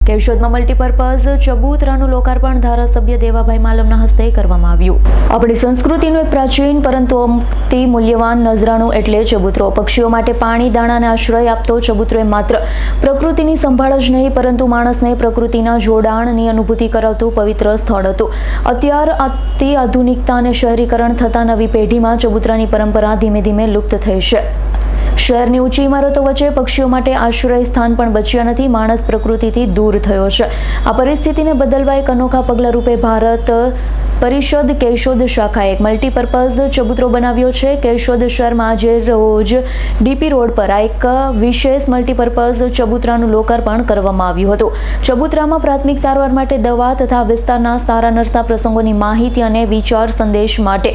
કેશોદમાં multipurpose ચબૂતરાનું લોકાર્પણ ધારાસભ્ય દેવાભાઈ માલમના હસ્તે કરવામાં આવ્યું। આપણી સંસ્કૃતિનું એક પ્રાચીન પરંતુ અતિ મૂલ્યવાન નજરાણું એટલે ચબૂતરો। પક્ષીઓ માટે પાણી, દાણા અને આશ્રય આપતો ચબૂતરો એ માત્ર પ્રકૃતિની સંભાળ જ નહીં પરંતુ માણસને પ્રકૃતિના જોડાણની અનુભૂતિ કરાવતું પવિત્ર સ્થળ હતું। અત્યાર અતિ આધુનિકતા અને શહેરીકરણ થતા નવી પેઢીમાં ચબૂતરાની પરંપરા ધીમે ધીમે લુપ્ત થઈ છે। શહેરની ઊંચી ઇમારતો વચ્ચે પક્ષીઓ માટે આશ્રય સ્થાન પણ બચ્યા નથી। માણસ પ્રકૃતિથી દૂર થયો છે। આ પરિસ્થિતિને બદલવા એક અનોખા પગલા રૂપે ભારત પરિષદ કેશોદ શાખાએ એક મલ્ટીપર્પઝ ચબૂતરો બનાવ્યો છે। કેશોદ શહેરમાં આજે રોજ ડીપી રોડ પર આ એક વિશેષ મલ્ટીપર્પઝ ચબૂતરાનું લોકાર્પણ કરવામાં આવ્યું હતું। ચબૂતરામાં પ્રાથમિક સારવાર માટે દવા તથા વિસ્તારના સારા નરસા પ્રસંગોની માહિતી અને વિચાર સંદેશ માટે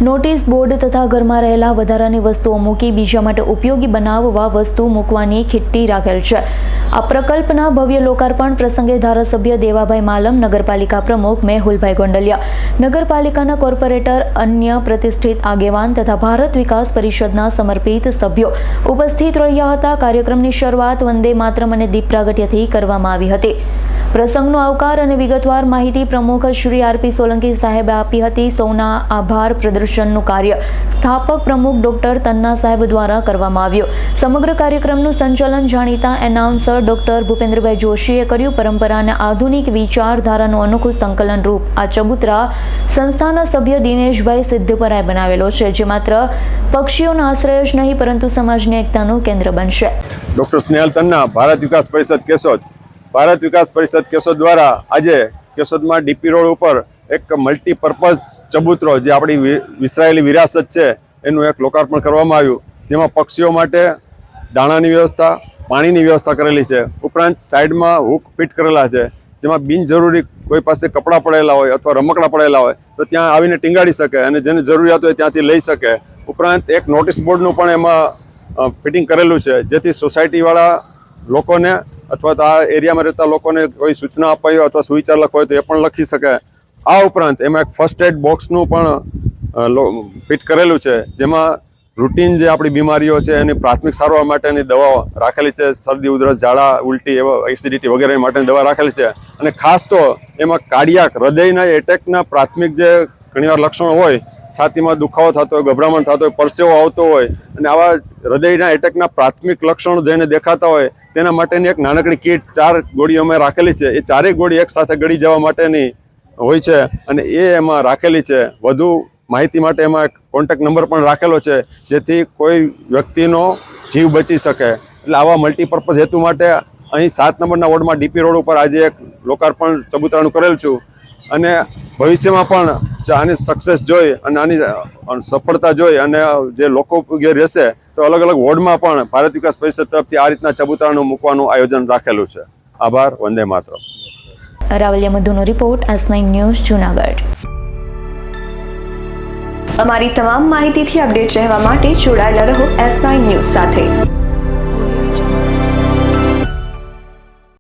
નોટિસ બોર્ડ તથા ઘરમાં રહેલા વધારાની વસ્તુઓ મૂકી બીજા માટે ઉપયોગી બનાવવા વસ્તુ મૂકવાની ખીટ્ટી રાખેલ છે। આ પ્રકલ્પના ભવ્ય લોકાર્પણ પ્રસંગે ધારાસભ્ય દેવાભાઈ માલમ, નગરપાલિકા પ્રમુખ મેહુલભાઈ ગોંડલિયા, નગરપાલિકાના કોર્પોરેટર, અન્ય પ્રતિષ્ઠિત આગેવાન તથા ભારત વિકાસ પરિષદના સમર્પિત સભ્યો ઉપસ્થિત રહ્યા હતા। કાર્યક્રમની શરૂઆત વંદે માતરમ અને દીપ પ્રાગટ્યથી કરવામાં આવી હતી। પ્રસંગનો આવકાર અને વિગતવાર માહિતી પ્રમુખ શ્રી આરપી સોલંકી સાહેબે આપી હતી। સૌના આભાર પ્રદર્શનનું કાર્ય સ્થાપક પ્રમુખ ડોક્ટર તન્ના સાહેબ દ્વારા કરવામાં આવ્યું। સમગ્ર કાર્યક્રમનું સંચાલન જાણીતા એનાઉન્સર ડોક્ટર ભૂપેન્દ્રભાઈ જોશીએ કર્યું। પરંપરા અને આધુનિક વિચારધારાનું અનોખું સંકલન રૂપ આ ચબૂતરા સંસ્થાના સભ્ય દિનેશભાઈ સિદ્ધપરાએ બનાવેલો છે, જે માત્ર પક્ષીઓના આશ્રય જ નહીં પરંતુ સમાજની એકતાનું કેન્દ્ર બનશે। ડોક્ટર સ્નેહલ તન્ના, ભારત વિકાસ પરિષદ કેશોદ। ભારત વિકાસ પરિષદ કેશોદ દ્વારા આજે કેશોદમાં ડીપી રોડ ઉપર એક મલ્ટીપર્પઝ ચબૂતરો, જે આપણી વિસરાયેલી વિરાસત છે, એનું એક લોકાર્પણ કરવામાં આવ્યું, જેમાં પક્ષીઓ માટે દાણાની વ્યવસ્થા, પાણીની વ્યવસ્થા કરેલી છે। ઉપરાંત સાઈડમાં હૂક ફિટ કરેલા છે, જેમાં બિનજરૂરી કોઈ પાસે કપડાં પડેલા હોય અથવા રમકડા પડેલા હોય તો ત્યાં આવીને ટીંગાડી શકે અને જેને જરૂરિયાત હોય ત્યાંથી લઈ શકે। ઉપરાંત એક નોટિસ બોર્ડનું પણ એમાં ફિટિંગ કરેલું છે, જેથી સોસાયટીવાળા લોકોને અથવા તો આ એરિયામાં રહેતા લોકોને કોઈ સૂચના અપાઈ હોય અથવા સુવિચાર લખવો હોય તો એ પણ લખી શકે। આ ઉપરાંત એમાં એક ફર્સ્ટ એડ બોક્સનું પણ ફિટ કરેલું છે, જેમાં રૂટીન જે આપણી બીમારીઓ છે એની પ્રાથમિક સારવાર માટેની દવાઓ રાખેલી છે। શરદી, ઉધરસ, ઝાડા, ઉલટી, એવા એસિડિટી વગેરે માટેની દવા રાખેલી છે। અને ખાસ તો એમાં કાર્ડિયાક, હૃદયના એટેકના પ્રાથમિક જે ઘણીવાર લક્ષણો હોય, છાતીમાં દુખાવો થતો હોય, ગભરામણ થતો હોય, પરસેવો આવતો હોય અને આવા હૃદયના એટેકના પ્રાથમિક લક્ષણો જેને દેખાતા હોય તેના માટેની એક નાનકડી કીટ 4 ગોળીઓ અમે રાખેલી છે। એ 4 ગોળી એક સાથે ગળી જવા માટેની હોય છે અને એ એમાં રાખેલી છે। વધુ માહિતી માટે એમાં એક કોન્ટેક્ટ નંબર પણ રાખેલો છે, જેથી કોઈ વ્યક્તિનો જીવ બચી શકે। એટલે આવા મલ્ટીપર્પઝ હેતુ માટે અહીં 7 નંબરના વોર્ડમાં ડીપી રોડ ઉપર આજે એક લોકાર્પણ ચબૂતરાનું કરેલ છું અને ભવિષ્યમાં પણ આની સક્સેસ જોઈ અને આની સફળતા જોઈ અને જે લોકો રહેશે તો અલગ અલગ વોર્ડમાં પણ ભારત વિકાસ પરિષદ તરફથી આ રીતના ચબૂતરાનું મૂકવાનું આયોજન રાખેલું છે। આભાર। વંદે માતરમ। રાવલિયા મધુનો રિપોર્ટ, S9 ન્યૂઝ, જૂનાગઢ। અમારી તમામ માહિતીથી અપડેટ રહેવા માટે જોડાયેલા રહો S9 ન્યૂઝ સાથે।